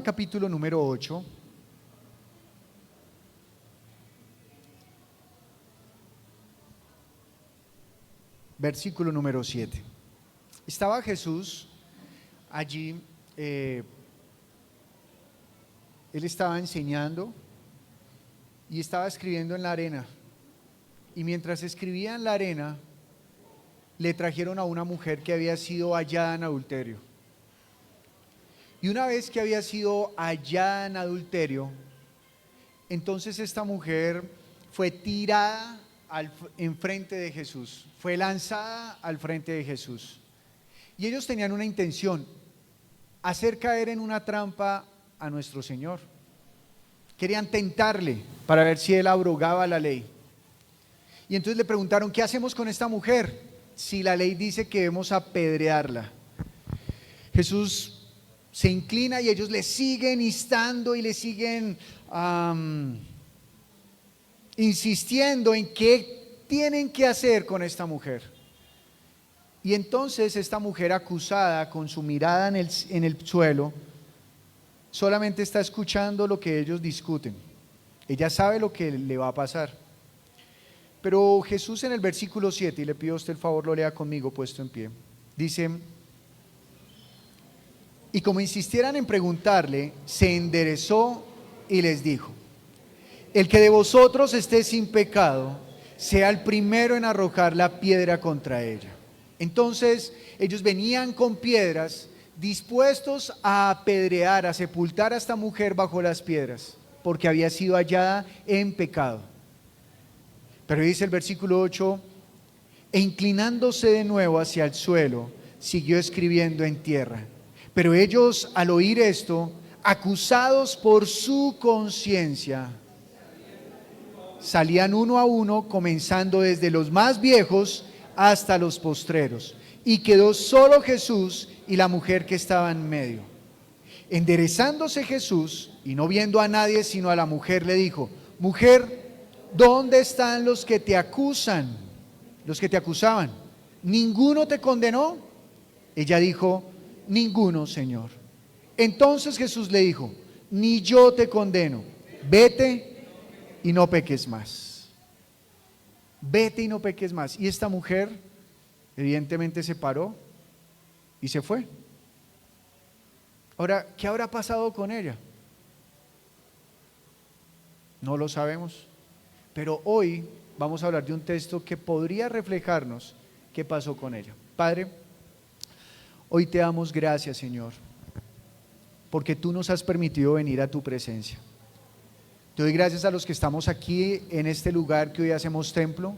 capítulo número 8. Versículo número 7. Estaba Jesús allí, él estaba enseñando y estaba escribiendo en la arena. Y mientras escribía en la arena, le trajeron a una mujer que había sido hallada en adulterio. Y una vez que había sido hallada en adulterio, entonces esta mujer fue tirada enfrente de Jesús, fue lanzada al frente de Jesús. Y ellos tenían una intención: hacer caer en una trampa a nuestro Señor. Querían tentarle para ver si él abrogaba la ley. Y entonces le preguntaron: ¿qué hacemos con esta mujer si la ley dice que debemos apedrearla? Jesús se inclina y ellos le siguen instando y le siguen insistiendo en qué tienen que hacer con esta mujer. Y entonces esta mujer, acusada, con su mirada en el suelo, solamente está escuchando lo que ellos discuten. Ella sabe lo que le va a pasar. Pero Jesús, en el versículo 7, y le pido a usted el favor lo lea conmigo puesto en pie, dice: y como insistieran en preguntarle, se enderezó y les dijo: el que de vosotros esté sin pecado, sea el primero en arrojar la piedra contra ella. Entonces ellos venían con piedras, dispuestos a apedrear, a sepultar a esta mujer bajo las piedras, porque había sido hallada en pecado. Pero dice el versículo 8: e inclinándose de nuevo hacia el suelo, siguió escribiendo en tierra. Pero ellos, al oír esto, acusados por su conciencia, salían uno a uno, comenzando desde los más viejos hasta los postreros, y quedó solo Jesús y la mujer que estaba en medio. Enderezándose Jesús y no viendo a nadie sino a la mujer, le dijo: mujer, ¿dónde están los que te acusan? Los que te acusaban, ¿ninguno te condenó? Ella dijo: ninguno, Señor. Entonces Jesús le dijo: ni yo te condeno, vete y no peques más. Vete y no peques más. Y esta mujer evidentemente se paró y se fue. Ahora, ¿qué habrá pasado con ella? No lo sabemos. Pero hoy vamos a hablar de un texto que podría reflejarnos qué pasó con ella. Padre, hoy te damos gracias, Señor, porque tú nos has permitido venir a tu presencia. Te doy gracias a los que estamos aquí en este lugar que hoy hacemos templo,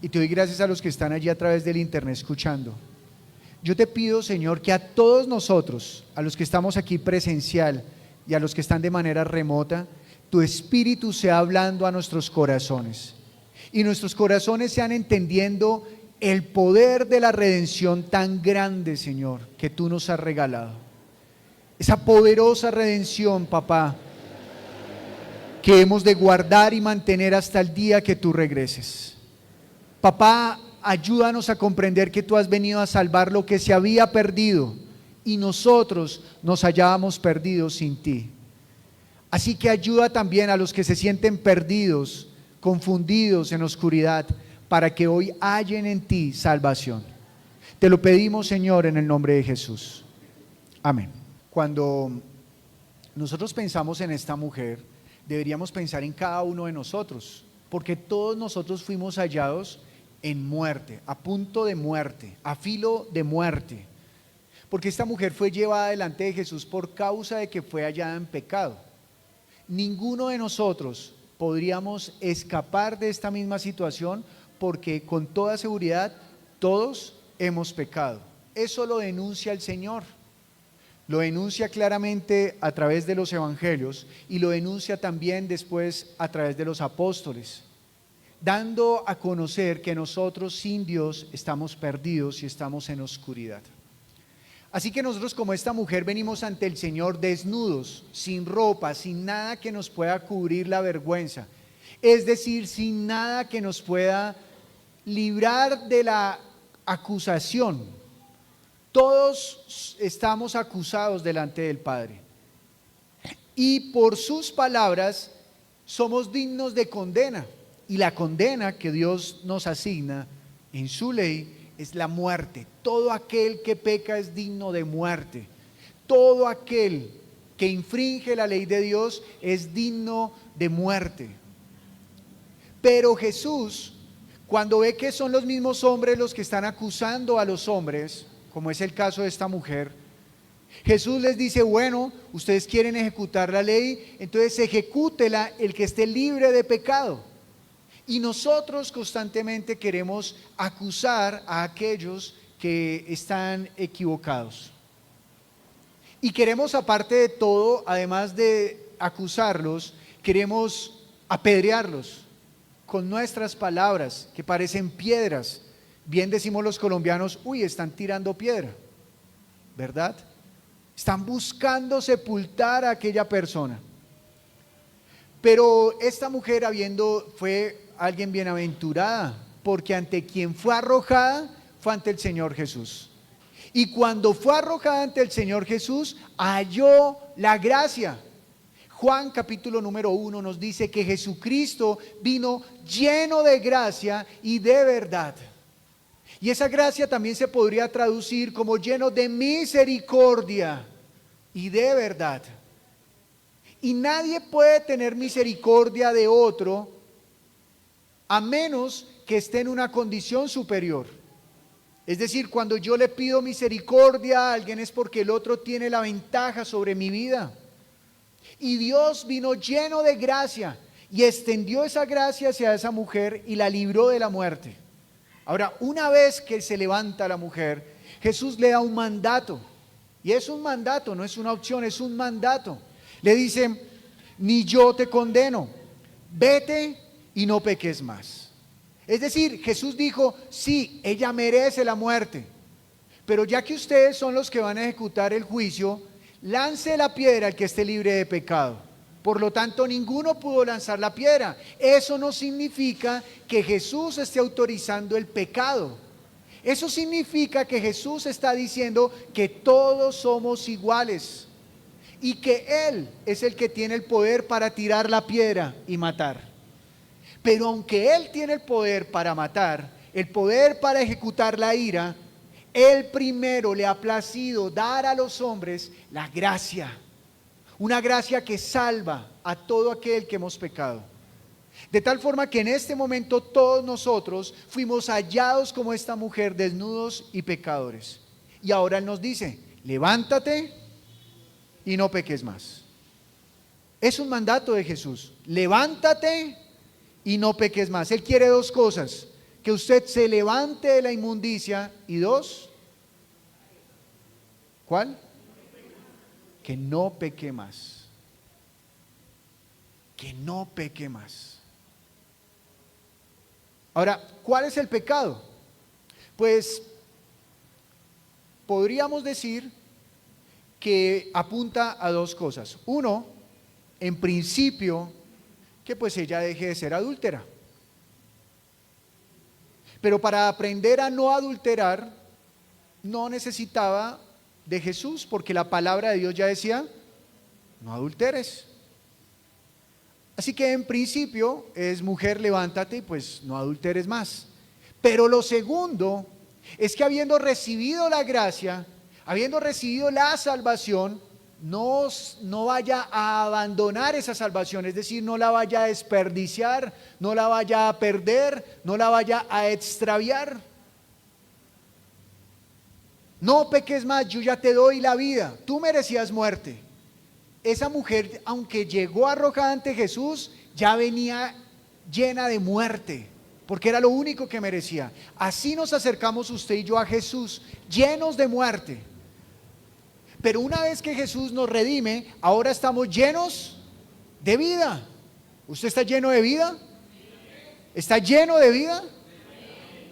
y te doy gracias a los que están allí a través del internet escuchando. Yo te pido, Señor, que a todos nosotros, a los que estamos aquí presencial y a los que están de manera remota, tu Espíritu sea hablando a nuestros corazones, y nuestros corazones sean entendiendo el poder de la redención tan grande, Señor, que tú nos has regalado. Esa poderosa redención, papá, que hemos de guardar y mantener hasta el día que tú regreses. Papá, ayúdanos a comprender que tú has venido a salvar lo que se había perdido y nosotros nos hallábamos perdidos sin ti. Así que ayuda también a los que se sienten perdidos, confundidos en oscuridad, para que hoy hallen en ti salvación. Te lo pedimos, Señor, en el nombre de Jesús. Amén. Cuando nosotros pensamos en esta mujer, deberíamos pensar en cada uno de nosotros, porque todos nosotros fuimos hallados en muerte, a punto de muerte, a filo de muerte, porque esta mujer fue llevada delante de Jesús por causa de que fue hallada en pecado. Ninguno de nosotros podríamos escapar de esta misma situación, porque con toda seguridad todos hemos pecado. Eso lo denuncia el Señor. Lo denuncia claramente a través de los evangelios y lo denuncia también después a través de los apóstoles, dando a conocer que nosotros sin Dios estamos perdidos y estamos en oscuridad. Así que nosotros, como esta mujer, venimos ante el Señor desnudos, sin ropa, sin nada que nos pueda cubrir la vergüenza, es decir, sin nada que nos pueda librar de la acusación. Todos estamos acusados delante del Padre. y por sus palabras somos dignos de condena. Y la condena que Dios nos asigna en su ley es la muerte. Todo aquel que peca es digno de muerte. Todo aquel que infringe la ley de Dios es digno de muerte. Pero Jesús, cuando ve que son los mismos hombres los que están acusando a los hombres, como es el caso de esta mujer, Jesús les dice: bueno, ustedes quieren ejecutar la ley, entonces ejecútela el que esté libre de pecado. Y nosotros constantemente queremos acusar a aquellos que están equivocados. Y queremos, aparte de todo, además de acusarlos, queremos apedrearlos con nuestras palabras que parecen piedras. Bien decimos los colombianos: uy, están tirando piedra, ¿verdad? Están buscando sepultar a aquella persona. Pero esta mujer, fue alguien bienaventurada, porque ante quien fue arrojada fue ante el Señor Jesús. Y cuando fue arrojada ante el Señor Jesús, halló la gracia. Juan capítulo número 1 nos dice que Jesucristo vino lleno de gracia y de verdad. Y esa gracia también se podría traducir como lleno de misericordia y de verdad. Y nadie puede tener misericordia de otro a menos que esté en una condición superior. Es decir, cuando yo le pido misericordia a alguien es porque el otro tiene la ventaja sobre mi vida. Y Dios vino lleno de gracia y extendió esa gracia hacia esa mujer y la libró de la muerte. Ahora, una vez que se levanta la mujer, Jesús le da un mandato. Y es un mandato, no es una opción, es un mandato. Le dice: ni yo te condeno, vete y no peques más. Es decir, Jesús dijo: sí, ella merece la muerte, pero ya que ustedes son los que van a ejecutar el juicio, lance la piedra al que esté libre de pecado. Por lo tanto, ninguno pudo lanzar la piedra. Eso no significa que Jesús esté autorizando el pecado. Eso significa que Jesús está diciendo que todos somos iguales y que Él es el que tiene el poder para tirar la piedra y matar. Pero aunque Él tiene el poder para matar, el poder para ejecutar la ira, Él primero le ha placido dar a los hombres la gracia. Una gracia que salva a todo aquel que hemos pecado. De tal forma que en este momento todos nosotros fuimos hallados como esta mujer, desnudos y pecadores. Y ahora Él nos dice: levántate y no peques más. Es un mandato de Jesús: levántate y no peques más. Él quiere dos cosas: que usted se levante de la inmundicia, y dos, ¿cuál? Que no peque más. Que no peque más. Ahora, ¿cuál es el pecado? Pues podríamos decir que apunta a dos cosas. Uno, en principio, que pues ella deje de ser adúltera. Pero para aprender a no adulterar, no necesitaba de Jesús, porque la palabra de Dios ya decía: no adulteres. Así que en principio es: mujer, levántate y pues no adulteres más. Pero lo segundo es que, habiendo recibido la gracia, habiendo recibido la salvación, no vaya a abandonar esa salvación. Es decir, no la vaya a desperdiciar, no la vaya a perder, no la vaya a extraviar. No peques más, yo ya te doy la vida, tú merecías muerte. Esa mujer, aunque llegó arrojada ante Jesús, ya venía llena de muerte, porque era lo único que merecía. Así nos acercamos usted y yo a Jesús, llenos de muerte. Pero una vez que Jesús nos redime, ahora estamos llenos de vida. ¿Usted está lleno de vida? ¿Está lleno de vida?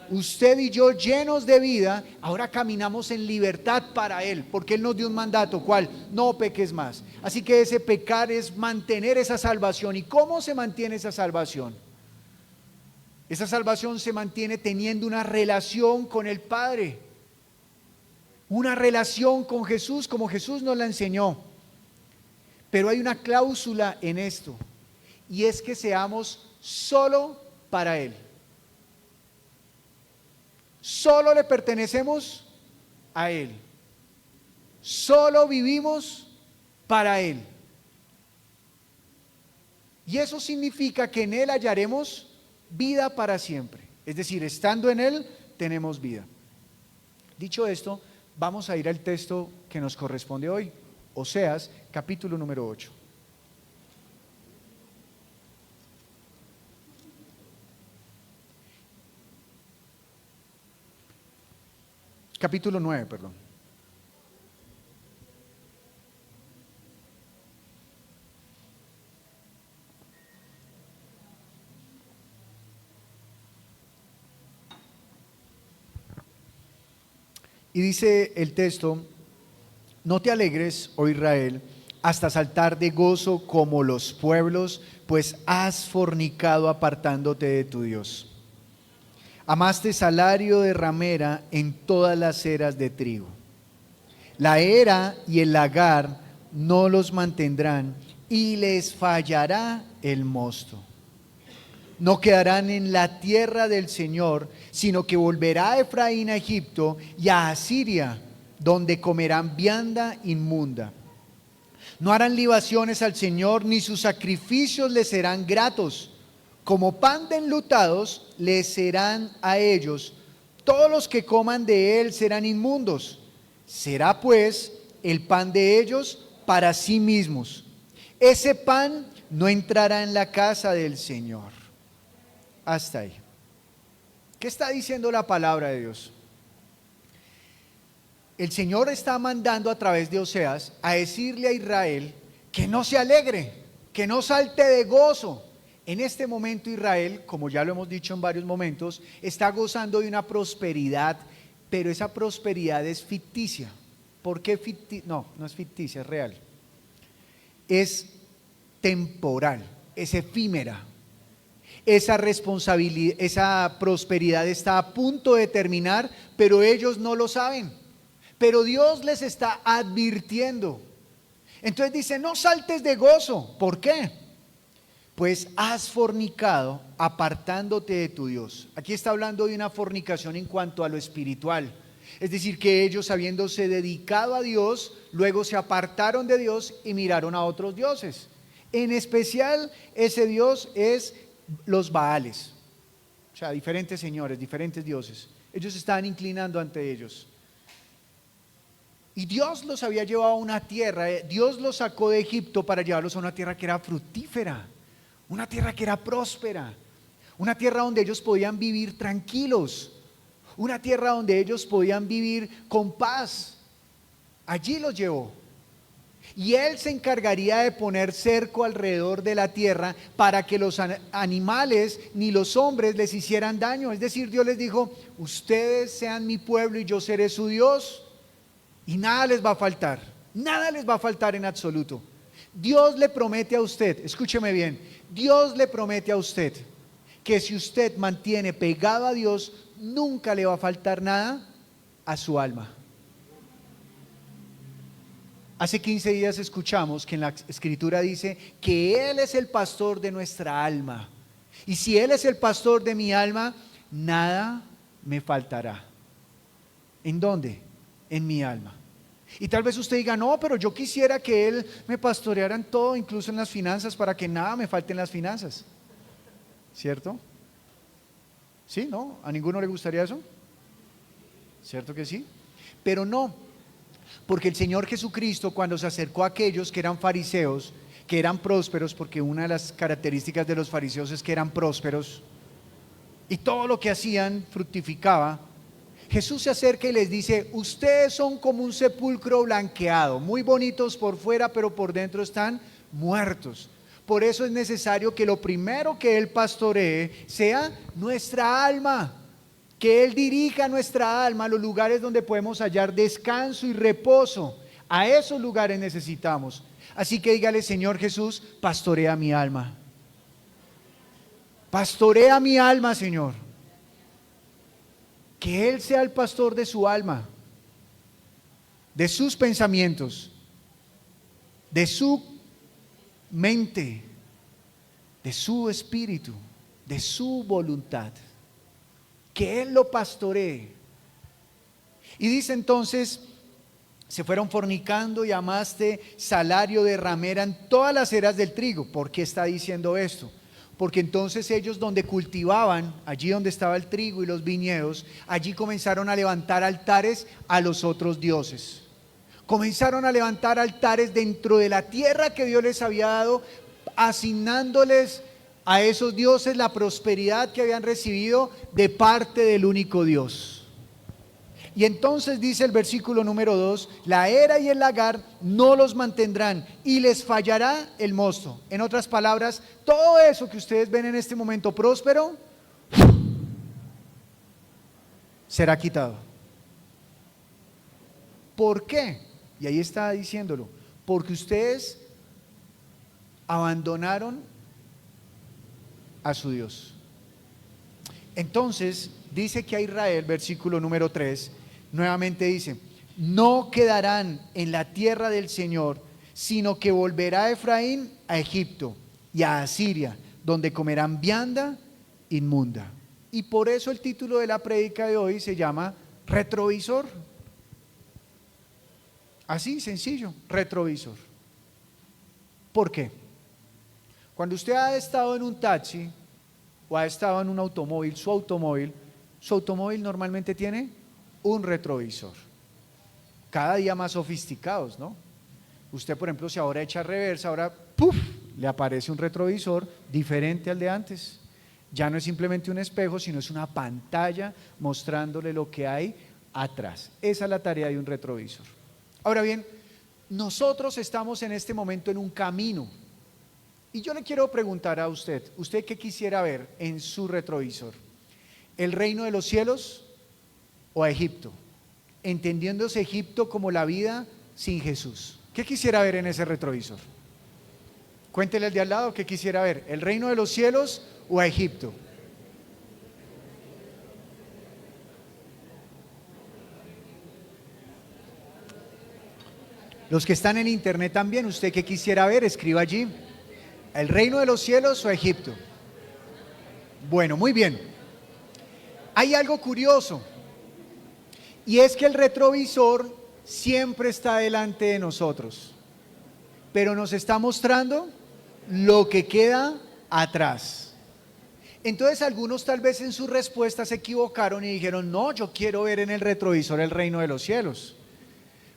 Usted y yo, llenos de vida, ahora caminamos en libertad para Él, porque Él nos dio un mandato. ¿Cuál? No peques más. Así que ese pecar es mantener esa salvación. ¿Y cómo se mantiene esa salvación? Esa salvación se mantiene teniendo una relación con el Padre, una relación con Jesús, como Jesús nos la enseñó. Pero hay una cláusula en esto, y es que seamos solo para Él. Solo le pertenecemos a Él. Solo vivimos para Él. Y eso significa que en Él hallaremos vida para siempre. Es decir, estando en Él, tenemos vida. Dicho esto, vamos a ir al texto que nos corresponde hoy. Oseas, capítulo número 8. Capítulo 9, perdón. Y dice el texto: no te alegres, oh Israel, hasta saltar de gozo como los pueblos, pues has fornicado apartándote de tu Dios. Amaste salario de ramera en todas las eras de trigo. La era y el lagar no los mantendrán, y les fallará el mosto. No quedarán en la tierra del Señor, sino que volverá Efraín a Egipto y a Asiria, donde comerán vianda inmunda. No harán libaciones al Señor, ni sus sacrificios les serán gratos. Como pan de enlutados les serán a ellos. Todos los que coman de él serán inmundos. Será pues el pan de ellos para sí mismos. Ese pan no entrará en la casa del Señor. Hasta ahí. ¿Qué está diciendo la palabra de Dios? El Señor está mandando a través de Oseas a decirle a Israel que no se alegre, que no salte de gozo. En este momento Israel, como ya lo hemos dicho en varios momentos, está gozando de una prosperidad, pero esa prosperidad es ficticia. ¿Por qué ficticia? No, no es ficticia, es real. Es temporal, es efímera. Esa responsabilidad, esa prosperidad está a punto de terminar, pero ellos no lo saben. Pero Dios les está advirtiendo. Entonces dice: no saltes de gozo. ¿Por qué? Pues has fornicado apartándote de tu Dios. Aquí está hablando de una fornicación en cuanto a lo espiritual. Es decir, que ellos, habiéndose dedicado a Dios, luego se apartaron de Dios y miraron a otros dioses. En especial, ese Dios es los Baales, o sea, diferentes señores, diferentes dioses. Ellos estaban inclinando ante ellos. Y Dios los había llevado a una tierra, Dios los sacó de Egipto para llevarlos a una tierra que era fructífera, una tierra que era próspera, una tierra donde ellos podían vivir tranquilos, una tierra donde ellos podían vivir con paz. Allí los llevó. Y Él se encargaría de poner cerco alrededor de la tierra para que los animales ni los hombres les hicieran daño. Es decir, Dios les dijo: ustedes sean mi pueblo y yo seré su Dios, y nada les va a faltar, nada les va a faltar en absoluto. Dios le promete a usted, escúcheme bien, Dios le promete a usted que si usted mantiene pegado a Dios, nunca le va a faltar nada a su alma. Hace 15 días escuchamos que en la Escritura dice que Él es el pastor de nuestra alma. Y si Él es el pastor de mi alma, nada me faltará. ¿En dónde? En mi alma. Y tal vez usted diga: no, pero yo quisiera que Él me pastoreara en todo, incluso en las finanzas, para que nada me falte en las finanzas. ¿Cierto? ¿Sí? ¿No? ¿A ninguno le gustaría eso? ¿Cierto que sí? Pero no. Porque el Señor Jesucristo, cuando se acercó a aquellos que eran fariseos, que eran prósperos, porque una de las características de los fariseos es que eran prósperos, y todo lo que hacían fructificaba, Jesús se acerca y les dice: ustedes son como un sepulcro blanqueado, muy bonitos por fuera, pero por dentro están muertos. Por eso es necesario que lo primero que Él pastoree sea nuestra alma. Que Él dirija nuestra alma a los lugares donde podemos hallar descanso y reposo. A esos lugares necesitamos. Así que dígale: Señor Jesús, pastorea mi alma. Pastorea mi alma, Señor. Que Él sea el pastor de su alma, de sus pensamientos, de su mente, de su espíritu, de su voluntad, que Él lo pastoree. Y dice entonces, se fueron fornicando y amaste salario de ramera en todas las eras del trigo. ¿Por qué está diciendo esto? Porque entonces ellos donde cultivaban, allí donde estaba el trigo y los viñedos, allí comenzaron a levantar altares a los otros dioses. Comenzaron a levantar altares dentro de la tierra que Dios les había dado, asignándoles a esos dioses la prosperidad que habían recibido de parte del único Dios. Y entonces dice el versículo número 2, la era y el lagar no los mantendrán y les fallará el mosto. En otras palabras, todo eso que ustedes ven en este momento próspero será quitado. ¿Por qué? Y ahí está diciéndolo, porque ustedes abandonaron a su Dios. Entonces dice que a Israel, versículo número 3, nuevamente dice, no quedarán en la tierra del Señor, sino que volverá Efraín a Egipto y a Asiria, donde comerán vianda inmunda. Y por eso el título de la prédica de hoy se llama retrovisor. Así, sencillo, retrovisor. ¿Por qué? Cuando usted ha estado en un taxi o ha estado en un automóvil, su automóvil normalmente tiene un retrovisor. Cada día más sofisticados, ¿no? Usted, por ejemplo, si ahora echa reversa, ahora ¡puf!, le aparece un retrovisor diferente al de antes. Ya no es simplemente un espejo, sino es una pantalla mostrándole lo que hay atrás. Esa es la tarea de un retrovisor. Ahora bien, nosotros estamos en este momento en un camino. Y yo le quiero preguntar a usted, ¿usted qué quisiera ver en su retrovisor? ¿El reino de los cielos o a Egipto? Entendiéndose Egipto como la vida sin Jesús. ¿Qué quisiera ver en ese retrovisor? Cuéntele al de al lado qué quisiera ver, ¿el reino de los cielos o a Egipto? Los que están en internet también, ¿usted qué quisiera ver? Escriba allí, ¿el reino de los cielos o a Egipto? Bueno, muy bien. Hay algo curioso, y es que el retrovisor siempre está delante de nosotros, pero nos está mostrando lo que queda atrás. Entonces algunos tal vez en sus respuestas se equivocaron y dijeron, no, yo quiero ver en el retrovisor el reino de los cielos.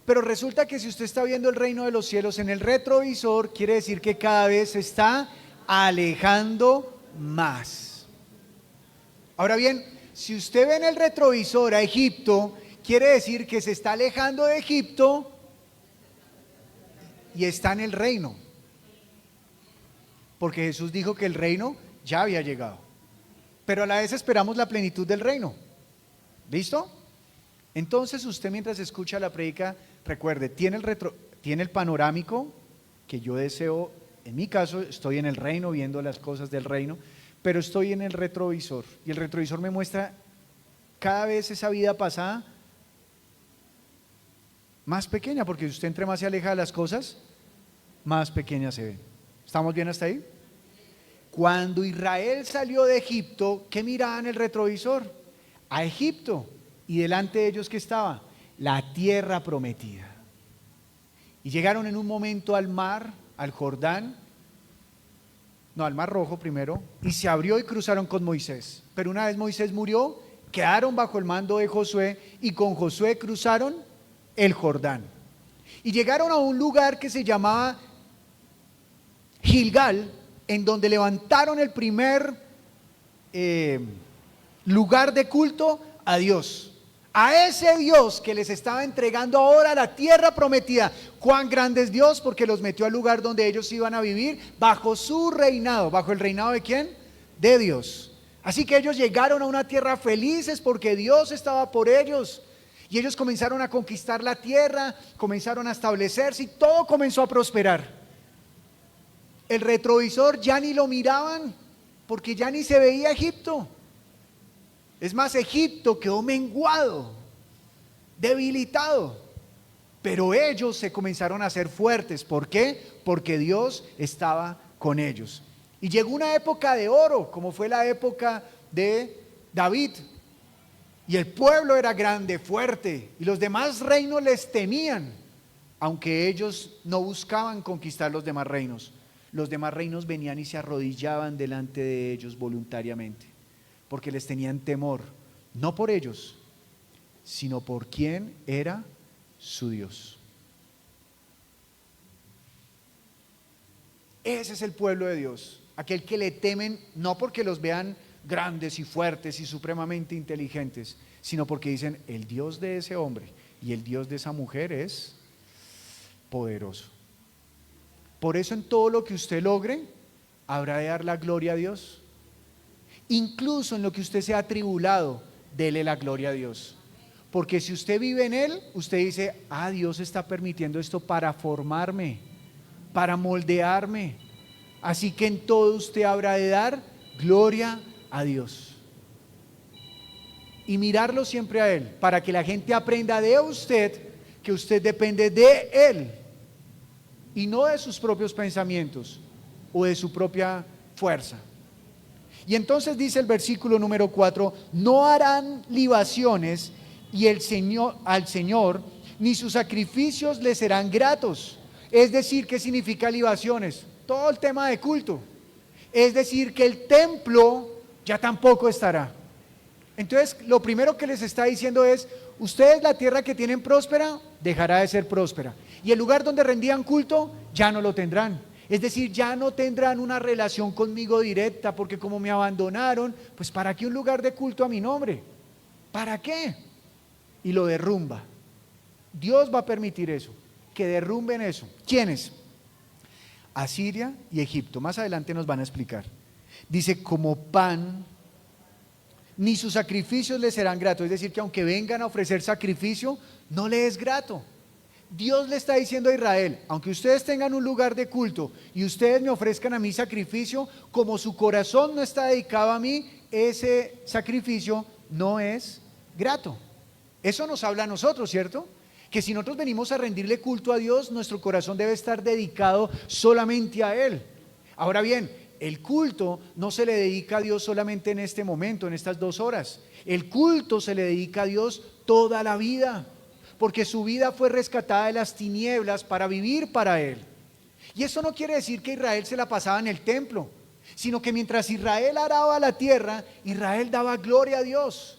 Pero resulta que si usted está viendo el reino de los cielos en el retrovisor, quiere decir que cada vez se está alejando más. Ahora bien, si usted ve en el retrovisor a Egipto, quiere decir que se está alejando de Egipto y está en el reino. Porque Jesús dijo que el reino ya había llegado. Pero a la vez esperamos la plenitud del reino. ¿Listo? Entonces usted mientras escucha la prédica, recuerde, tiene el panorámico que yo deseo. En mi caso estoy en el reino viendo las cosas del reino, pero estoy en el retrovisor y el retrovisor me muestra cada vez esa vida pasada más pequeña, porque si usted entre más se aleja de las cosas, más pequeñas se ven. ¿Estamos bien hasta ahí? Cuando Israel salió de Egipto, ¿qué miraba en el retrovisor? A Egipto. Y delante de ellos, ¿qué estaba? La tierra prometida. Y llegaron en un momento al mar, al Jordán, no, al Mar Rojo primero, y se abrió y cruzaron con Moisés. Pero una vez Moisés murió, quedaron bajo el mando de Josué y con Josué cruzaron el Jordán. Y llegaron a un lugar que se llamaba Gilgal, en donde levantaron el primer lugar de culto a Dios. A ese Dios que les estaba entregando ahora la tierra prometida. Cuán grande es Dios, porque los metió al lugar donde ellos iban a vivir bajo su reinado. ¿Bajo el reinado de quién? De Dios. Así que ellos llegaron a una tierra felices porque Dios estaba por ellos. Y ellos comenzaron a conquistar la tierra, comenzaron a establecerse y todo comenzó a prosperar. El retrovisor ya ni lo miraban, porque ya ni se veía Egipto. Es más, Egipto quedó menguado, debilitado, pero ellos se comenzaron a hacer fuertes. ¿Por qué? porque Dios estaba con ellos. Y llegó una época de oro, como fue la época de David. Y el pueblo era grande, fuerte, y los demás reinos les temían, aunque ellos no buscaban conquistar los demás reinos. Los demás reinos venían y se arrodillaban delante de ellos voluntariamente, porque les tenían temor, no por ellos, sino por quién era su Dios. Ese es el pueblo de Dios, aquel que le temen no porque los vean grandes y fuertes y supremamente inteligentes, sino porque dicen, el Dios de ese hombre y el Dios de esa mujer es poderoso. Por eso en todo lo que usted logre, habrá de dar la gloria a Dios. Incluso en lo que usted sea atribulado, dele la gloria a Dios. Porque si usted vive en Él, usted dice, Dios está permitiendo esto para formarme, para moldearme. Así que en todo usted habrá de dar gloria a Dios. Y mirarlo siempre a Él, para que la gente aprenda de usted que usted depende de Él y no de sus propios pensamientos o de su propia fuerza. Y entonces dice el versículo número 4, no harán libaciones y al Señor, ni sus sacrificios le serán gratos. Es decir, ¿qué significa libaciones? Todo el tema de culto. Es decir, que el templo ya tampoco estará. Entonces, lo primero que les está diciendo es, ustedes la tierra que tienen próspera, dejará de ser próspera. Y el lugar donde rendían culto, ya no lo tendrán. Es decir, ya no tendrán una relación conmigo directa, porque como me abandonaron, pues ¿para qué un lugar de culto a mi nombre? ¿Para qué? Y lo derrumba. Dios va a permitir eso, que derrumben eso. ¿Quiénes? Asiria y Egipto. Más adelante nos van a explicar. Dice, como pan, ni sus sacrificios les serán gratos. Es decir, que aunque vengan a ofrecer sacrificio, no le es grato. Dios le está diciendo a Israel, aunque ustedes tengan un lugar de culto y ustedes me ofrezcan a mí sacrificio, como su corazón no está dedicado a mí, ese sacrificio no es grato. Eso nos habla a nosotros, ¿cierto? Que si nosotros venimos a rendirle culto a Dios, nuestro corazón debe estar dedicado solamente a Él. Ahora bien, el culto no se le dedica a Dios solamente en este momento, en estas 2 horas. El culto se le dedica a Dios toda la vida, porque su vida fue rescatada de las tinieblas para vivir para Él. Y eso no quiere decir que Israel se la pasaba en el templo, sino que mientras Israel araba la tierra, Israel daba gloria a Dios.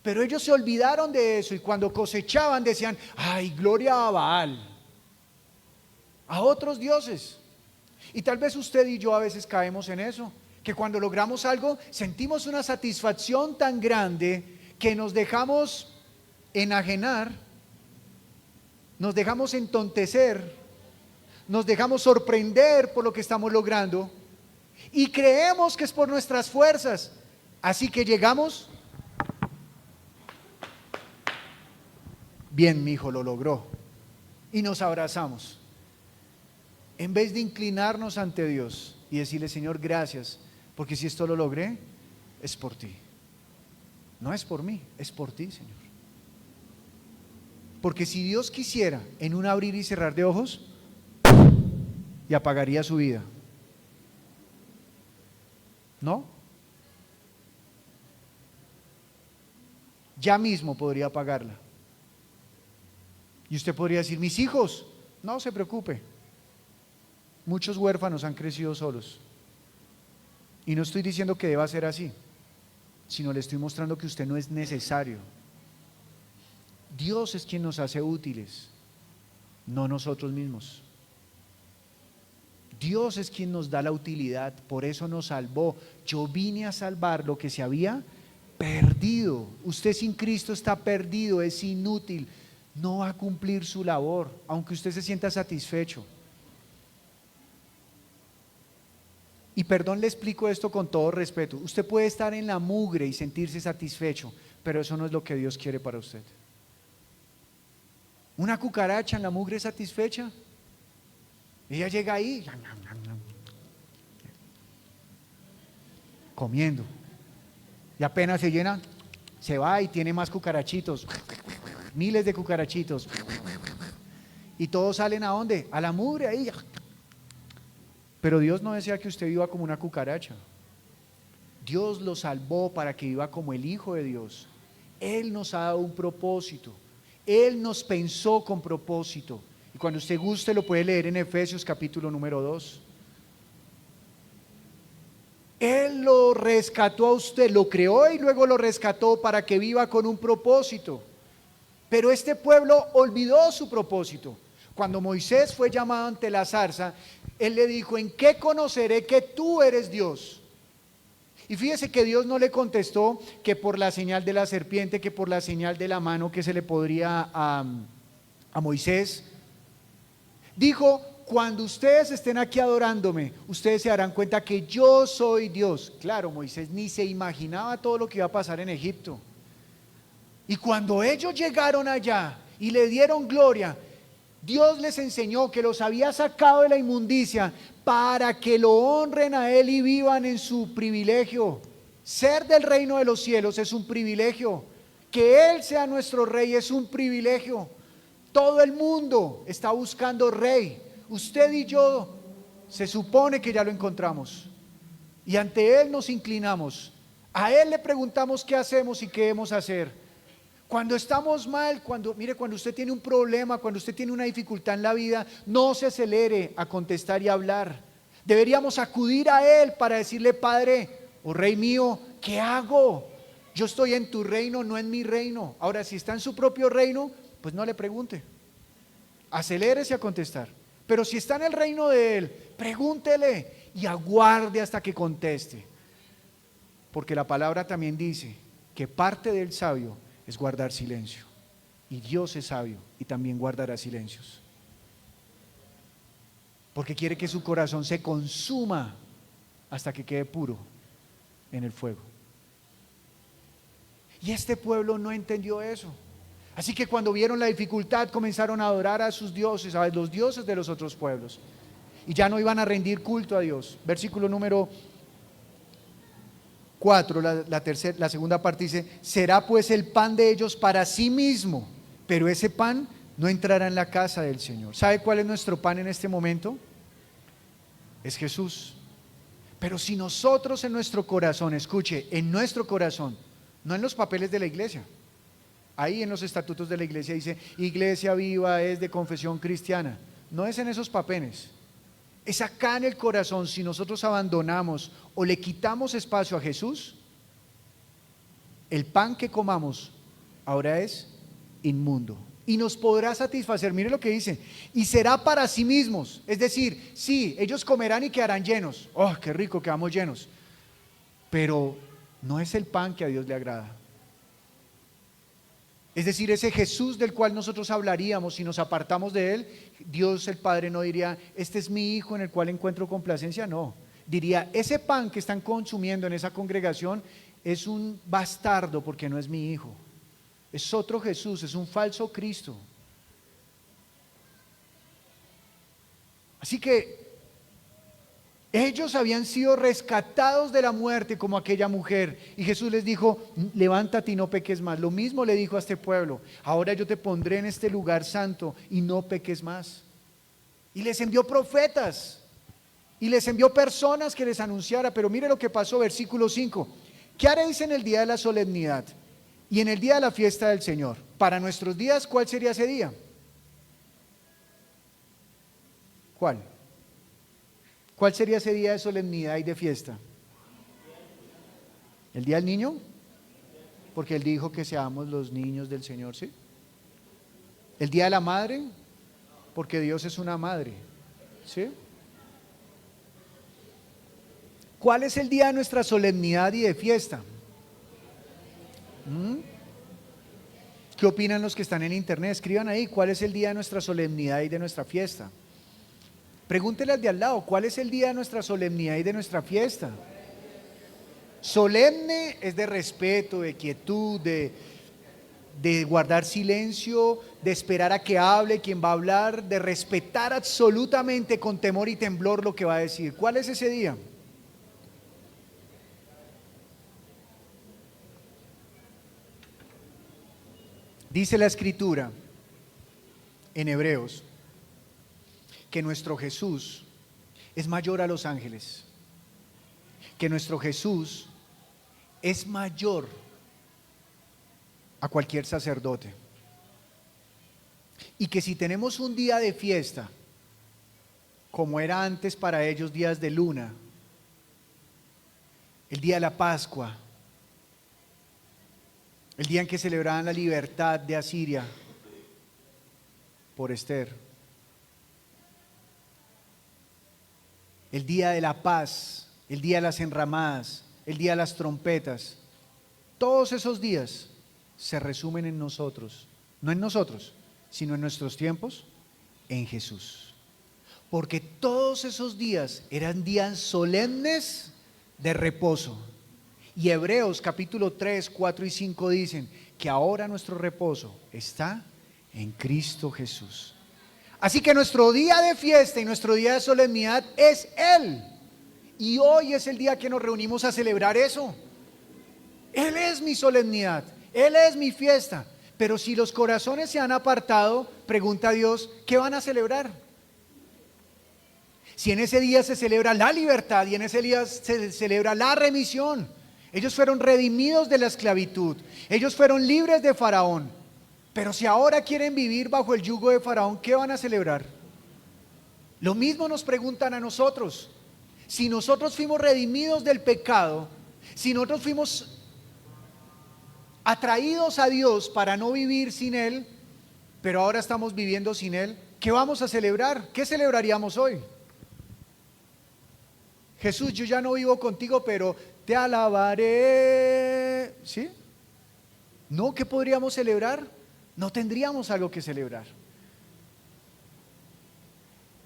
Pero ellos se olvidaron de eso y cuando cosechaban decían, ay, gloria a Baal, a otros dioses. Y tal vez usted y yo a veces caemos en eso, que cuando logramos algo sentimos una satisfacción tan grande que nos dejamos enajenar, nos dejamos entontecer, nos dejamos sorprender por lo que estamos logrando y creemos que es por nuestras fuerzas. Así que llegamos, bien, mi hijo lo logró, y nos abrazamos. En vez de inclinarnos ante Dios y decirle, Señor, gracias, porque si esto lo logré, es por ti. No es por mí, es por ti, Señor. Porque si Dios quisiera, en un abrir y cerrar de ojos, y apagaría su vida. ¿No? Ya mismo podría apagarla. Y usted podría decir, mis hijos, no se preocupe. Muchos huérfanos han crecido solos. Y no estoy diciendo que deba ser así, sino le estoy mostrando que usted no es necesario. Dios es quien nos hace útiles, no nosotros mismos. Dios es quien nos da la utilidad, por eso nos salvó. Yo vine a salvar lo que se había perdido. Usted sin Cristo está perdido, es inútil, no va a cumplir su labor, aunque usted se sienta satisfecho. Y perdón, le explico esto con todo respeto. Usted puede estar en la mugre y sentirse satisfecho, pero eso no es lo que Dios quiere para usted. Una cucaracha en la mugre satisfecha, ella llega ahí comiendo y apenas se llena, se va y tiene más cucarachitos, miles de cucarachitos, y todos salen ¿a dónde? A la mugre ahí. Pero Dios no desea que usted viva como una cucaracha. Dios lo salvó para que viva como el Hijo de Dios. Él nos ha dado un propósito. Él nos pensó con propósito. Y cuando usted guste lo puede leer en Efesios capítulo número 2. Él lo rescató a usted, lo creó y luego lo rescató para que viva con un propósito. Pero este pueblo olvidó su propósito. Cuando Moisés fue llamado ante la zarza, él le dijo: ¿en qué conoceré que tú eres Dios? Y fíjese que Dios no le contestó que por la señal de la serpiente, que por la señal de la mano que se le podría a Moisés. Dijo: cuando ustedes estén aquí adorándome, ustedes se darán cuenta que yo soy Dios. Claro, Moisés ni se imaginaba todo lo que iba a pasar en Egipto. Y cuando ellos llegaron allá y le dieron gloria, Dios les enseñó que los había sacado de la inmundicia para que lo honren a Él y vivan en su privilegio. Ser del reino de los cielos es un privilegio. Que Él sea nuestro rey es un privilegio. Todo el mundo está buscando rey. Usted y yo se supone que ya lo encontramos. Y ante Él nos inclinamos. A Él le preguntamos qué hacemos y qué debemos hacer. Cuando estamos mal, cuando usted tiene un problema, cuando usted tiene una dificultad en la vida, no se acelere a contestar y hablar. Deberíamos acudir a Él para decirle: Padre o Rey mío, ¿qué hago? Yo estoy en tu reino, no en mi reino. Ahora, si está en su propio reino, pues no le pregunte. Acelérese a contestar. Pero si está en el reino de Él, pregúntele y aguarde hasta que conteste. Porque la palabra también dice que parte del sabio es guardar silencio. Y Dios es sabio y también guardará silencios. Porque quiere que su corazón se consuma hasta que quede puro en el fuego. Y este pueblo no entendió eso. Así que cuando vieron la dificultad, comenzaron a adorar a sus dioses, a los dioses de los otros pueblos. Y ya no iban a rendir culto a Dios. Versículo número 4, la segunda parte dice: será pues el pan de ellos para sí mismo, pero ese pan no entrará en la casa del Señor. ¿Sabe cuál es nuestro pan en este momento? Es Jesús. Pero si nosotros en nuestro corazón, escuche, en nuestro corazón, no en los papeles de la iglesia, ahí en los estatutos de la iglesia dice: Iglesia Viva es de confesión cristiana. No es en esos papeles. Es acá en el corazón. Si nosotros abandonamos o le quitamos espacio a Jesús, el pan que comamos ahora es inmundo y nos podrá satisfacer. Mire lo que dice: y será para sí mismos. Es decir, sí, ellos comerán y quedarán llenos. Oh, qué rico, quedamos llenos. Pero no es el pan que a Dios le agrada. Es decir, ese Jesús del cual nosotros hablaríamos si nos apartamos de Él, Dios el Padre no diría: este es mi hijo en el cual encuentro complacencia. No, diría: ese pan que están consumiendo en esa congregación es un bastardo porque no es mi hijo. Es otro Jesús, es un falso Cristo. Así que ellos habían sido rescatados de la muerte como aquella mujer, y Jesús les dijo: levántate y no peques más. Lo mismo le dijo a este pueblo: ahora yo te pondré en este lugar santo y no peques más. Y les envió profetas y les envió personas que les anunciara. Pero mire lo que pasó, versículo 5: ¿qué haréis en el día de la solemnidad y en el día de la fiesta del Señor? Para nuestros días, ¿cuál sería ese día? ¿Cuál? ¿Cuál sería ese día de solemnidad y de fiesta? ¿El día del niño? Porque Él dijo que seamos los niños del Señor, ¿sí? ¿El día de la madre? Porque Dios es una madre, ¿sí? ¿Cuál es el día de nuestra solemnidad y de fiesta? ¿Qué opinan los que están en internet? Escriban ahí: ¿cuál es el día de nuestra solemnidad y de nuestra fiesta? Pregúntele al de al lado: ¿cuál es el día de nuestra solemnidad y de nuestra fiesta? Solemne es de respeto, de quietud, de guardar silencio, de esperar a que hable quien va a hablar, de respetar absolutamente con temor y temblor lo que va a decir. ¿Cuál es ese día? Dice la Escritura en Hebreos que nuestro Jesús es mayor a los ángeles, que nuestro Jesús es mayor a cualquier sacerdote, y que si tenemos un día de fiesta, como era antes para ellos días de luna, el día de la Pascua, el día en que celebraban la libertad de Asiria por Esther, el día de la paz, el día de las enramadas, el día de las trompetas, todos esos días se resumen en nosotros, no en nosotros, sino en nuestros tiempos, en Jesús. Porque todos esos días eran días solemnes de reposo. Y Hebreos capítulo 3, 4 y 5 dicen que ahora nuestro reposo está en Cristo Jesús. Así que nuestro día de fiesta y nuestro día de solemnidad es Él. Y hoy es el día que nos reunimos a celebrar eso. Él es mi solemnidad, Él es mi fiesta. Pero si los corazones se han apartado, pregunta a Dios, ¿qué van a celebrar? Si en ese día se celebra la libertad y en ese día se celebra la remisión. Ellos fueron redimidos de la esclavitud, ellos fueron libres de Faraón. Pero si ahora quieren vivir bajo el yugo de Faraón, ¿qué van a celebrar? Lo mismo nos preguntan a nosotros. Si nosotros fuimos redimidos del pecado, si nosotros fuimos atraídos a Dios para no vivir sin Él, pero ahora estamos viviendo sin Él, ¿qué vamos a celebrar? ¿Qué celebraríamos hoy? Jesús, yo ya no vivo contigo, pero te alabaré. ¿Sí? No, ¿qué podríamos celebrar? No tendríamos algo que celebrar.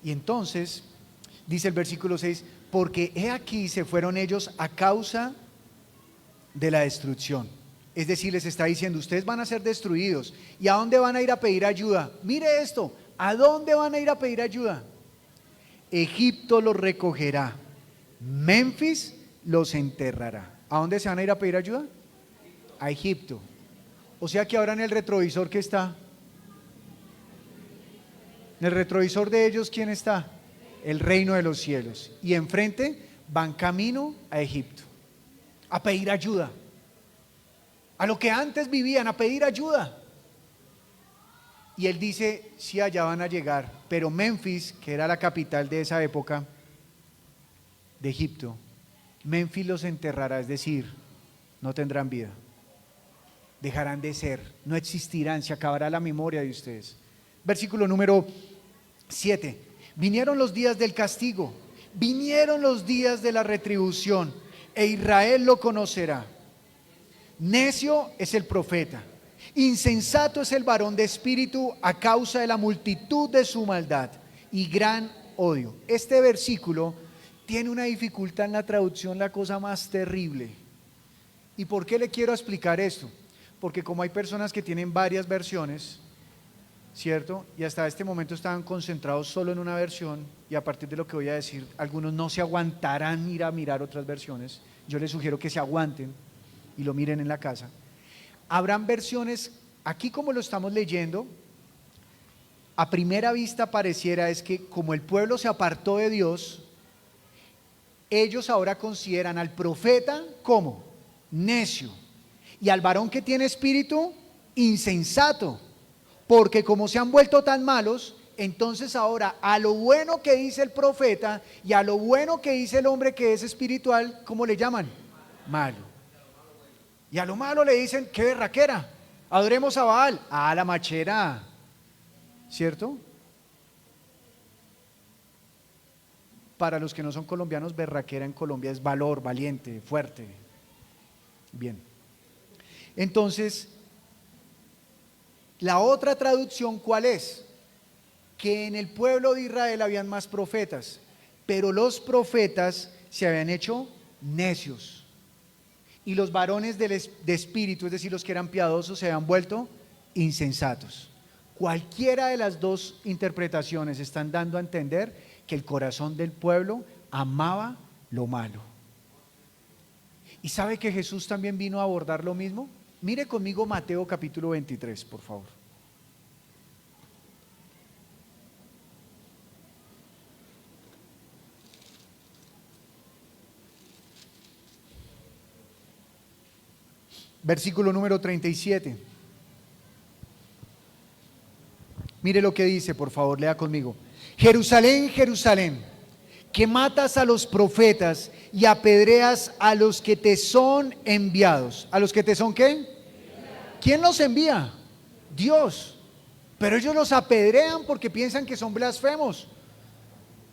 Y entonces, dice el versículo 6, porque he aquí se fueron ellos a causa de la destrucción. Es decir, les está diciendo, ustedes van a ser destruidos. ¿Y a dónde van a ir a pedir ayuda? Mire esto, ¿a dónde van a ir a pedir ayuda? Egipto los recogerá, Memphis los enterrará. ¿A dónde se van a ir a pedir ayuda? A Egipto. O sea que ahora en el retrovisor, ¿qué está? En el retrovisor de ellos, ¿quién está? El reino de los cielos. Y enfrente van camino a Egipto, a pedir ayuda. A lo que antes vivían, a pedir ayuda. Y él dice, sí, allá van a llegar. Pero Memphis, que era la capital de esa época, de Egipto, Memphis los enterrará, es decir, no tendrán vida. Dejarán de ser, no existirán, se acabará la memoria de ustedes. Versículo número 7. Vinieron los días del castigo, vinieron los días de la retribución, e Israel lo conocerá. Necio es el profeta, insensato es el varón de espíritu a causa de la multitud de su maldad y gran odio. Este versículo tiene una dificultad en la traducción, la cosa más terrible. ¿Y por qué le quiero explicar esto? Porque como hay personas que tienen varias versiones, ¿cierto? Y hasta este momento estaban concentrados solo en una versión, y a partir de lo que voy a decir, algunos no se aguantarán ir a mirar otras versiones. Yo les sugiero que se aguanten y lo miren en la casa. Habrán versiones, aquí como lo estamos leyendo, a primera vista pareciera es que como el pueblo se apartó de Dios, ellos ahora consideran al profeta como necio y al varón que tiene espíritu insensato, porque como se han vuelto tan malos, entonces ahora a lo bueno que dice el profeta y a lo bueno que dice el hombre que es espiritual, ¿cómo le llaman? Malo. Y a lo malo le dicen, qué berraquera, adoremos a Baal, a la machera, ¿cierto? Para los que no son colombianos, berraquera en Colombia es valor, valiente, fuerte. Bien. Entonces, la otra traducción, ¿cuál es? Que en el pueblo de Israel habían más profetas, pero los profetas se habían hecho necios. Y los varones de espíritu, es decir, los que eran piadosos, se habían vuelto insensatos. Cualquiera de las dos interpretaciones están dando a entender que el corazón del pueblo amaba lo malo. ¿Y sabe que Jesús también vino a abordar lo mismo? Mire conmigo Mateo capítulo 23, por favor. Versículo número 37. Mire lo que dice, por favor, lea conmigo. Jerusalén, Jerusalén, que matas a los profetas y apedreas a los que te son enviados. ¿A los que te son qué? ¿Quién los envía? Dios. Pero ellos los apedrean porque piensan que son blasfemos.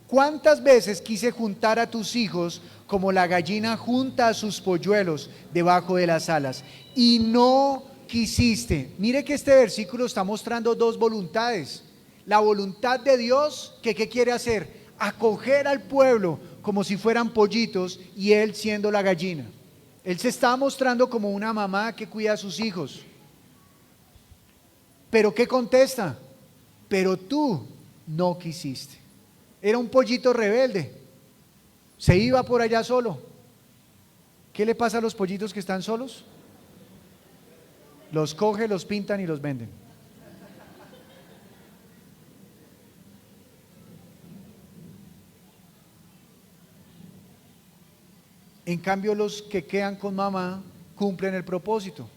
¿Cuántas veces quise juntar a tus hijos como la gallina junta a sus polluelos debajo de las alas? Y no quisiste. Mire que este versículo está mostrando dos voluntades. La voluntad de Dios, que ¿qué quiere hacer? Acoger al pueblo como si fueran pollitos y Él siendo la gallina. Él se está mostrando como una mamá que cuida a sus hijos. ¿Pero qué contesta? Pero tú no quisiste. Era un pollito rebelde. Se iba por allá solo. ¿Qué le pasa a los pollitos que están solos? Los coge, los pintan y los venden. En cambio, los que quedan con mamá cumplen el propósito.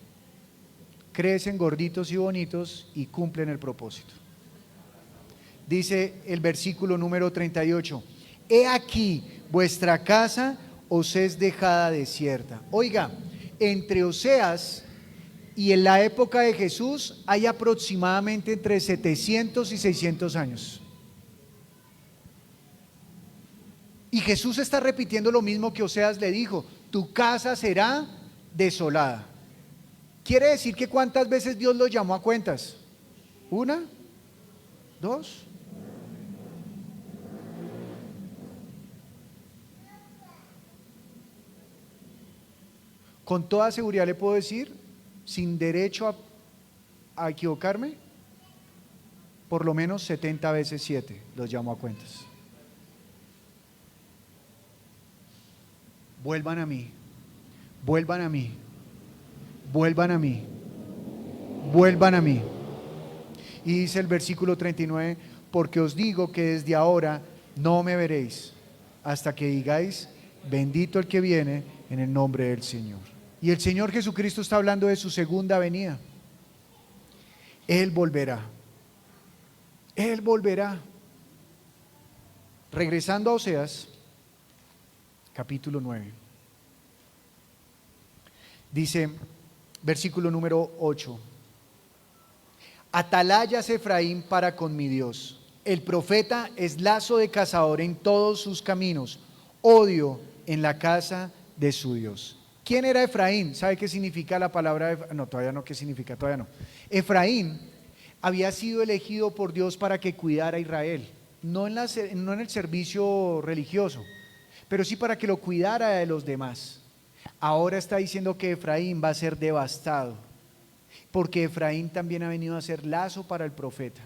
Crecen gorditos y bonitos y cumplen el propósito. Dice el versículo número 38. He aquí, vuestra casa os es dejada desierta. Oiga, entre Oseas y en la época de Jesús hay aproximadamente entre 700 y 600 años. Y Jesús está repitiendo lo mismo que Oseas le dijo: tu casa será desolada. Quiere decir que ¿cuántas veces Dios los llamó a cuentas? ¿Una? ¿Dos? Con toda seguridad le puedo decir, sin derecho a equivocarme, por lo menos 70 veces 7 los llamó a cuentas. Vuelvan a mí, vuelvan a mí, vuelvan a mí, vuelvan a mí. Y dice el versículo 39, porque os digo que desde ahora no me veréis, hasta que digáis, bendito el que viene en el nombre del Señor. Y el Señor Jesucristo está hablando de su segunda venida. Él volverá. Él volverá. Regresando a Oseas, capítulo 9. Dice, versículo número 8. Atalayas Efraín para con mi Dios. El profeta es lazo de cazador en todos sus caminos, odio en la casa de su Dios. ¿Quién era Efraín? ¿Sabe qué significa la palabra? No, todavía no, ¿qué significa? Todavía no. Efraín había sido elegido por Dios para que cuidara a Israel, no en el servicio religioso, pero sí para que lo cuidara de los demás. Ahora está diciendo que Efraín va a ser devastado, porque Efraín también ha venido a ser lazo para el profeta.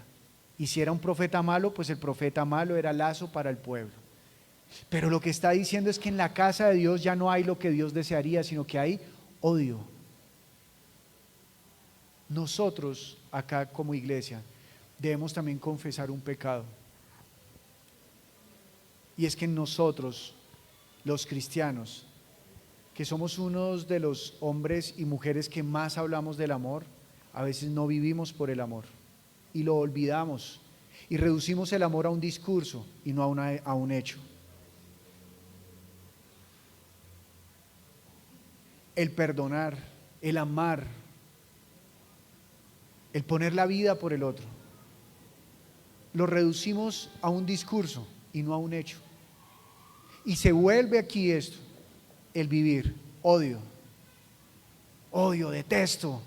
Y si era un profeta malo, pues el profeta malo era lazo para el pueblo. Pero lo que está diciendo es que en la casa de Dios ya no hay lo que Dios desearía, sino que hay odio. Nosotros acá como iglesia debemos también confesar un pecado. Y es que nosotros, los cristianos, que somos unos de los hombres y mujeres que más hablamos del amor, a veces no vivimos por el amor y lo olvidamos y reducimos el amor a un discurso y no a un hecho. El perdonar, el amar, el poner la vida por el otro, lo reducimos a un discurso y no a un hecho. Y se vuelve aquí esto, el vivir, odio, detesto,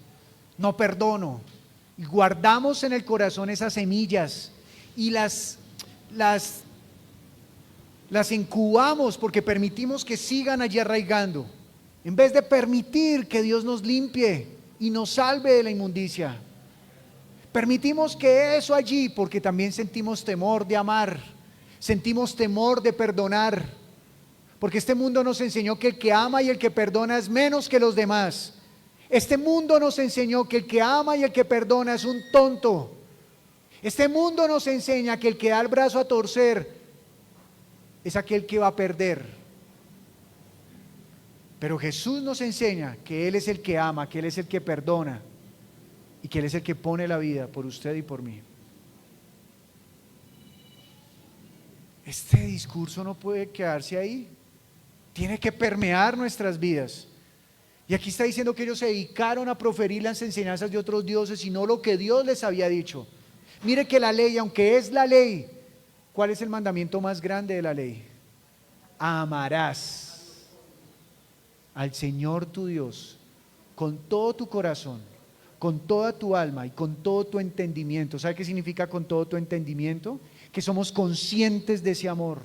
no perdono. Y guardamos en el corazón esas semillas y las incubamos porque permitimos que sigan allí arraigando, en vez de permitir que Dios nos limpie y nos salve de la inmundicia. Permitimos que eso allí, porque también sentimos temor de amar, sentimos temor de perdonar, porque este mundo nos enseñó que el que ama y el que perdona es menos que los demás. Este mundo nos enseñó que el que ama y el que perdona es un tonto. Este mundo nos enseña que el que da el brazo a torcer es aquel que va a perder. Pero Jesús nos enseña que Él es el que ama, que Él es el que perdona y que Él es el que pone la vida por usted y por mí. Este discurso no puede quedarse ahí, tiene que permear nuestras vidas. Y aquí está diciendo que ellos se dedicaron a proferir las enseñanzas de otros dioses y no lo que Dios les había dicho. Mire que la ley, aunque es la ley, ¿cuál es el mandamiento más grande de la ley? Amarás al Señor tu Dios con todo tu corazón, con toda tu alma y con todo tu entendimiento. ¿Sabe qué significa con todo tu entendimiento? Que somos conscientes de ese amor.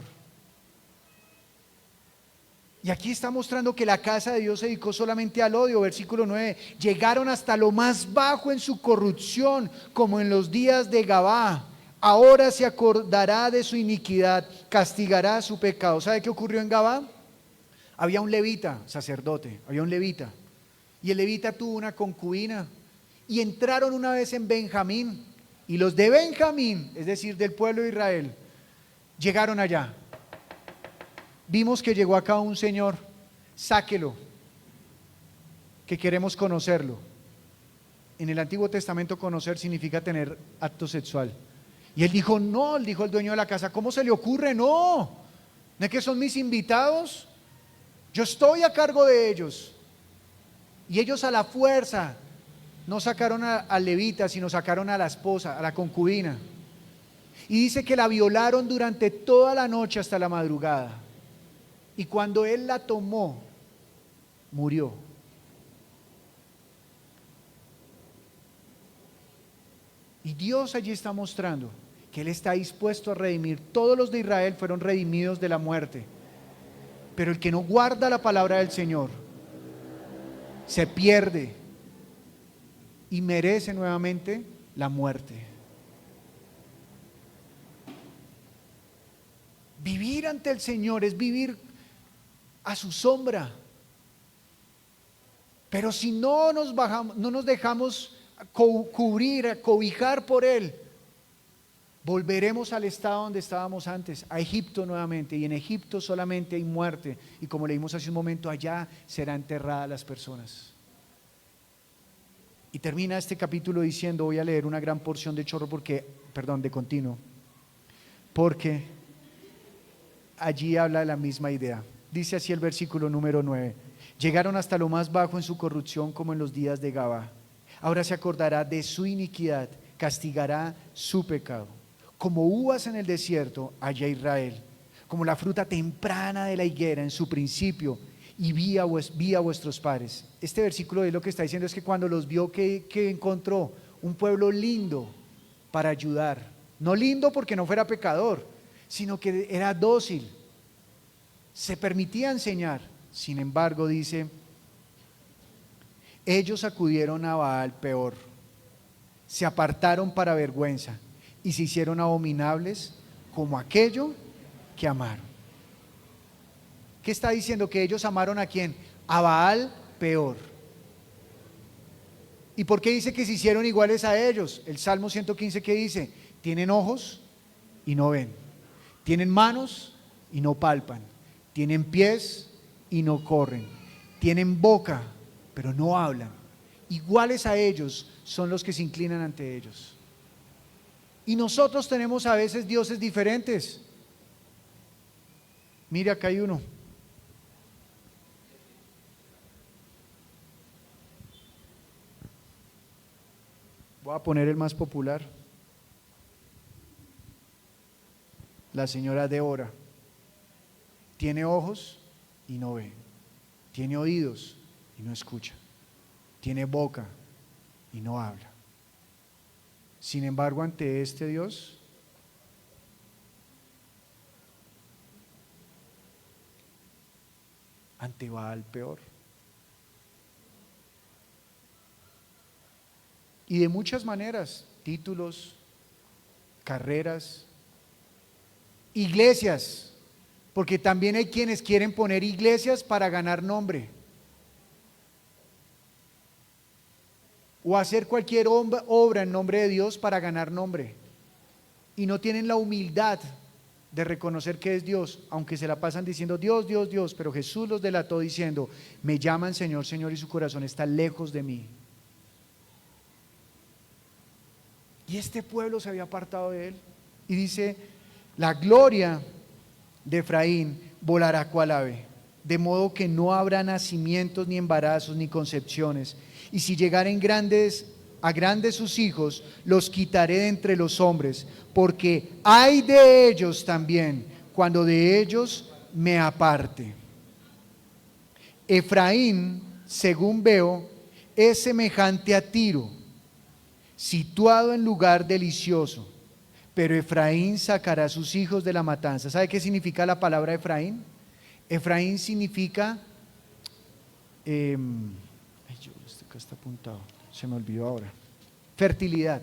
Y aquí está mostrando que la casa de Dios se dedicó solamente al odio. Versículo 9, llegaron hasta lo más bajo en su corrupción, como en los días de Gabá. Ahora se acordará de su iniquidad, castigará su pecado. ¿Sabe qué ocurrió en Gabá? Había un levita, sacerdote, había un levita. Y el levita tuvo una concubina. Y entraron una vez en Benjamín. Y los de Benjamín, es decir, del pueblo de Israel, llegaron allá. Vimos que llegó acá un señor, sáquelo, que queremos conocerlo. En el Antiguo Testamento conocer significa tener acto sexual. Y él dijo, no, él dijo el dueño de la casa, ¿cómo se le ocurre? No, ¿no es que son mis invitados? Yo estoy a cargo de ellos. Y ellos a la fuerza no sacaron al levita, sino sacaron a la esposa, a la concubina. Y dice que la violaron durante toda la noche hasta la madrugada. Y cuando él la tomó, murió. Y Dios allí está mostrando que Él está dispuesto a redimir. Todos los de Israel fueron redimidos de la muerte. Pero el que no guarda la palabra del Señor se pierde y merece nuevamente la muerte. Vivir ante el Señor es vivir a su sombra. Pero si no nos dejamos cubrir, cobijar por Él, volveremos al estado donde estábamos antes, a Egipto nuevamente. Y en Egipto solamente hay muerte. Y como leímos hace un momento, allá serán enterradas las personas. Y termina este capítulo diciendo, voy a leer una gran porción de de continuo, porque allí habla de la misma idea. Dice así el versículo número 9. Llegaron hasta lo más bajo en su corrupción, como en los días de Gabá. Ahora se acordará de su iniquidad, castigará su pecado. Como uvas en el desierto, halla Israel, como la fruta temprana de la higuera en su principio, y vi a vuestros padres. Este versículo de lo que está diciendo es que cuando los vio, que encontró un pueblo lindo para ayudar. No lindo porque no fuera pecador, sino que era dócil, se permitía enseñar. Sin embargo, dice, ellos acudieron a Baal peor, se apartaron para vergüenza y se hicieron abominables como aquello que amaron. ¿Qué está diciendo? Que ellos amaron ¿a quién? A Baal peor. ¿Y por qué dice que se hicieron iguales a ellos? El Salmo 115, ¿qué dice? Tienen ojos y no ven, tienen manos y no palpan, tienen pies y no corren, tienen boca pero no hablan. Iguales a ellos son los que se inclinan ante ellos. Y nosotros tenemos a veces dioses diferentes. Mire, acá hay uno. Voy a poner el más popular. La señora Débora. Tiene ojos y no ve. Tiene oídos y no escucha. Tiene boca y no habla. Sin embargo, ante este Dios, ante Baal peor. Y de muchas maneras, títulos, carreras, iglesias, porque también hay quienes quieren poner iglesias para ganar nombre, o hacer cualquier obra en nombre de Dios para ganar nombre, y no tienen la humildad de reconocer que es Dios, aunque se la pasan diciendo Dios, Dios, Dios, pero Jesús los delató diciendo, me llaman Señor, Señor, y su corazón está lejos de mí. Y este pueblo se había apartado de él. Y dice, la gloria de Efraín volará cual ave, de modo que no habrá nacimientos, ni embarazos, ni concepciones. Y si llegaren a grandes sus hijos, los quitaré de entre los hombres, porque hay de ellos también, cuando de ellos me aparte. Efraín, según veo, es semejante a Tiro, situado en lugar delicioso, pero Efraín sacará a sus hijos de la matanza. ¿Sabe qué significa la palabra Efraín? Efraín significa, acá está apuntado, se me olvidó ahora, fertilidad.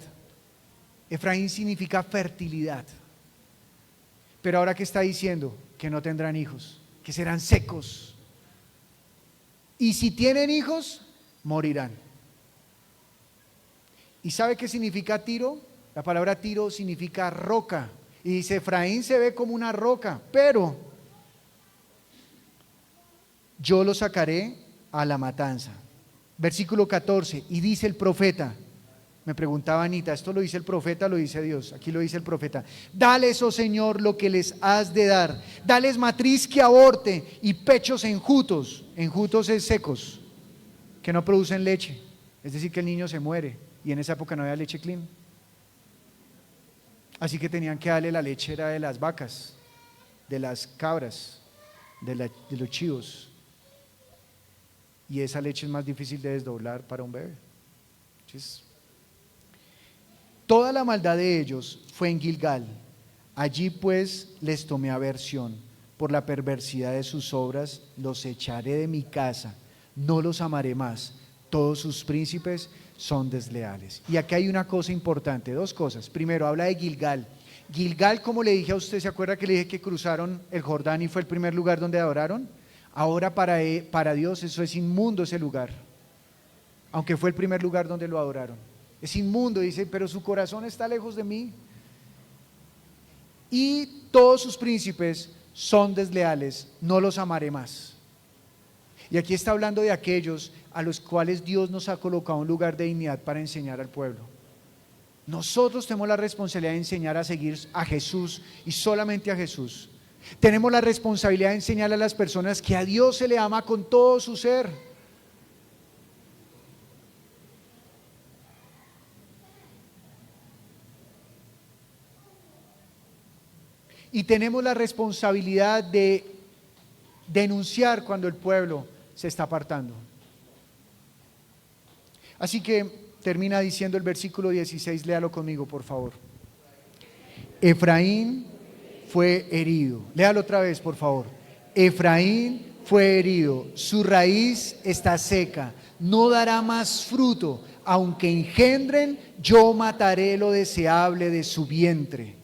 Efraín significa fertilidad. Pero ahora, ¿qué está diciendo? Que no tendrán hijos, que serán secos. Y si tienen hijos, morirán. ¿Y sabe qué significa Tiro? La palabra Tiro significa roca. Y dice, Efraín se ve como una roca, pero yo lo sacaré a la matanza. Versículo 14, y dice el profeta, me preguntaba Anita, ¿esto lo dice el profeta o lo dice Dios? Aquí lo dice el profeta. Dales, oh Señor, lo que les has de dar. Dales matriz que aborte y pechos enjutos. Enjutos es secos, que no producen leche. Es decir, que el niño se muere. Y en esa época no había leche clean. Así que tenían que darle la leche, era de las vacas, de las cabras, de los chivos. Y esa leche es más difícil de desdoblar para un bebé. Entonces, toda la maldad de ellos fue en Gilgal. Allí pues les tomé aversión. Por la perversidad de sus obras los echaré de mi casa. No los amaré más. Todos sus príncipes son desleales. Y aquí hay una cosa importante, dos cosas. Primero, habla de Gilgal. Gilgal, como le dije a usted, ¿se acuerda que le dije que cruzaron el Jordán y fue el primer lugar donde adoraron? Ahora para Dios eso es inmundo, ese lugar. Aunque fue el primer lugar donde lo adoraron. Es inmundo, dice, pero su corazón está lejos de mí. Y todos sus príncipes son desleales, no los amaré más. Y aquí está hablando de aquellos a los cuales Dios nos ha colocado un lugar de dignidad para enseñar al pueblo. Nosotros tenemos la responsabilidad de enseñar a seguir a Jesús y solamente a Jesús. Tenemos la responsabilidad de enseñar a las personas que a Dios se le ama con todo su ser. Y tenemos la responsabilidad de denunciar cuando el pueblo se está apartando. Así que termina diciendo el versículo 16, léalo conmigo por favor. Efraín fue herido. Léalo otra vez por favor. Efraín fue herido, su raíz está seca, no dará más fruto, aunque engendren, yo mataré lo deseable de su vientre.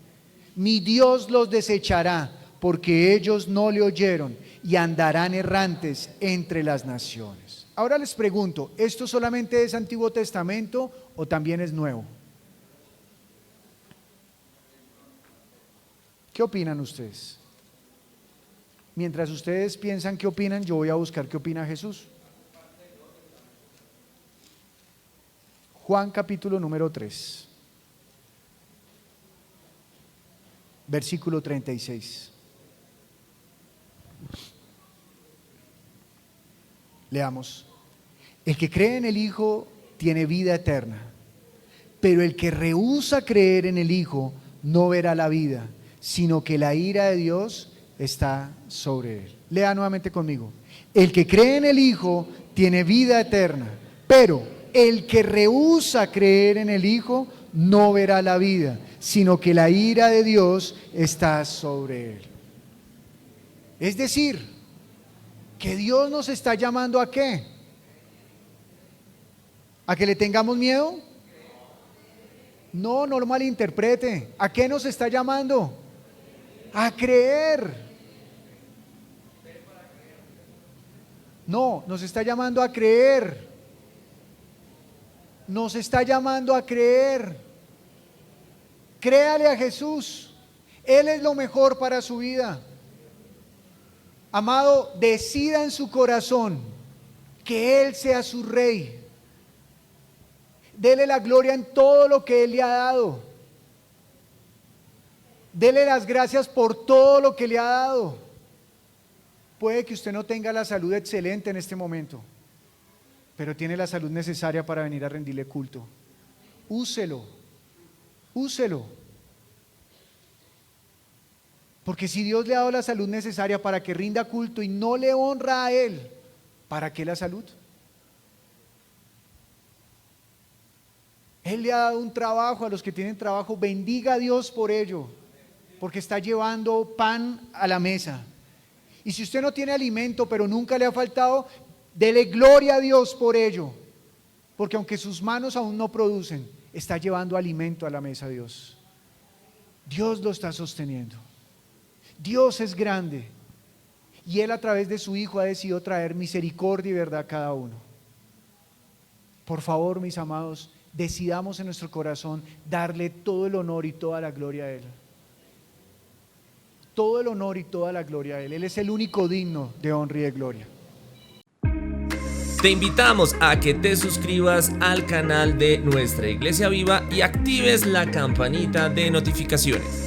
Mi Dios los desechará, porque ellos no le oyeron y andarán errantes entre las naciones. Ahora les pregunto, ¿esto solamente es Antiguo Testamento o también es Nuevo? ¿Qué opinan ustedes? Mientras ustedes piensan qué opinan, yo voy a buscar qué opina Jesús. Juan capítulo número 3, versículo 36. Leamos. El que cree en el Hijo tiene vida eterna, pero el que rehúsa creer en el Hijo no verá la vida, sino que la ira de Dios está sobre él. Lea nuevamente conmigo. El que cree en el Hijo tiene vida eterna, pero el que rehúsa creer en el Hijo no verá la vida, sino que la ira de Dios está sobre él. Es decir, que Dios nos está llamando ¿a qué? ¿A que le tengamos miedo? No, no lo malinterprete. ¿A qué nos está llamando? A creer. No, nos está llamando a creer. Nos está llamando a creer. Créale a Jesús. Él es lo mejor para su vida. Amado, decida en su corazón que Él sea su rey. Dele la gloria en todo lo que Él le ha dado. Dele las gracias por todo lo que le ha dado. Puede que usted no tenga la salud excelente en este momento, pero tiene la salud necesaria para venir a rendirle culto. Úselo, úselo. Porque si Dios le ha dado la salud necesaria para que rinda culto y no le honra a Él, ¿para qué la salud? Él le ha dado un trabajo a los que tienen trabajo. Bendiga a Dios por ello, porque está llevando pan a la mesa. Y si usted no tiene alimento, pero nunca le ha faltado, dele gloria a Dios por ello, porque aunque sus manos aún no producen, está llevando alimento a la mesa. Dios lo está sosteniendo. Dios es grande y Él a través de su Hijo ha decidido traer misericordia y verdad a cada uno. Por favor, mis amados, decidamos en nuestro corazón darle todo el honor y toda la gloria a Él. Todo el honor y toda la gloria a Él. Él es el único digno de honra y de gloria. Te invitamos a que te suscribas al canal de Nuestra Iglesia Viva y actives la campanita de notificaciones.